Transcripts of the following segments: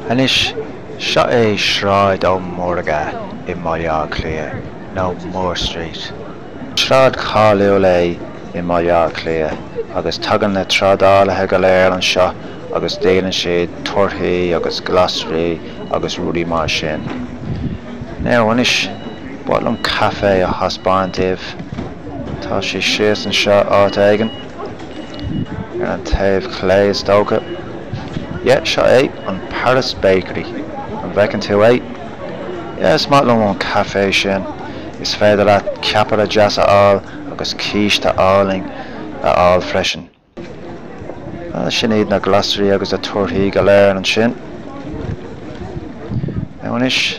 Anish shot a Sráid ó Mórdha in Mórdha clear, no Moore Street. Sráid cáiliú lei in Mórdha clear, agus tugan na trádálathe go léir an seo, agus déanann siad torthaí agus glasrí agus rudí mar sin. Now anish botlam cafe a hosbantive. Tá sé sios an seo áit aigen. An taobh clay is dócha. Yeah, seo é an Paris Bakery. An bhecin tú é. Yeah, is matlam an cafe sin. Is féidir leat ceapar a jazz a all agus quiche tá áling a all freshen. Sin iad na glasrí agus a torthaí go léir an sin. Now anish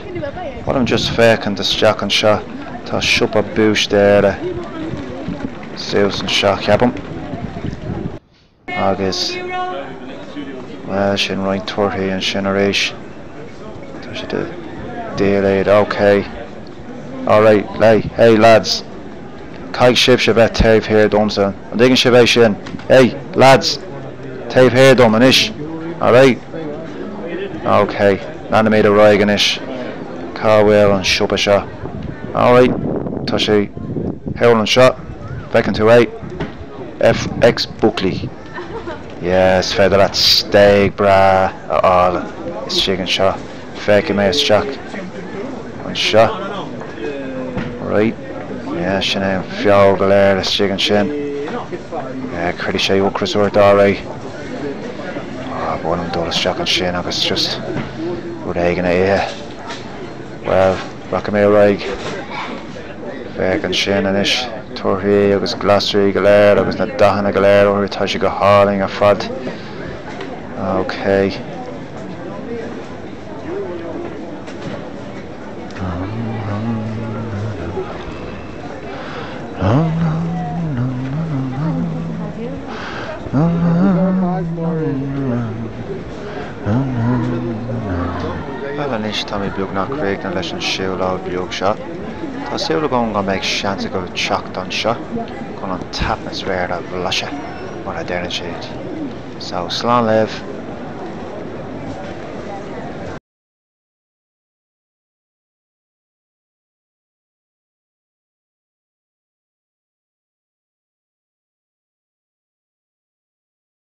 what I'm just fecin de steach an seo. Tá siúpa búis déire. Siús an seo ceapam. Agus well, sin roiint torthaí an sin arís. Tá sé de déalaid, okay. Alright, hey lads. Caig sib se bheith taobh here domsa. An diggin se bheith sin. Hey lads, taobh here dom anish. Alright. Okay, nana made a roig anish. Carwell an siúpa seo. Alright, tá sé heil an seo. Bhecin tú é. FX Buckley. Yes, féidir leat steak bra a all is chicken seo. Feici mé isteach an seo. Right. Yeah, sin é an fiol go léir is chicken sin. Yeah, chuirfí sé uachras uair dá ré. Bhfuil an dul isteach an sin agus just rud éigean é. Well, racha mé roig. Feic an sin anish. Torthaí agus glasrí go léir agus na dahanna go léir uair tá sé go háling a fad. Okay. Well anish tá mé beag nach réig na leis an siúlá beag seo. Tá siúla gón go méid seansa go teacht an seo chun an tapnas réir a bhlaise mar a déanann siad. So slán libh.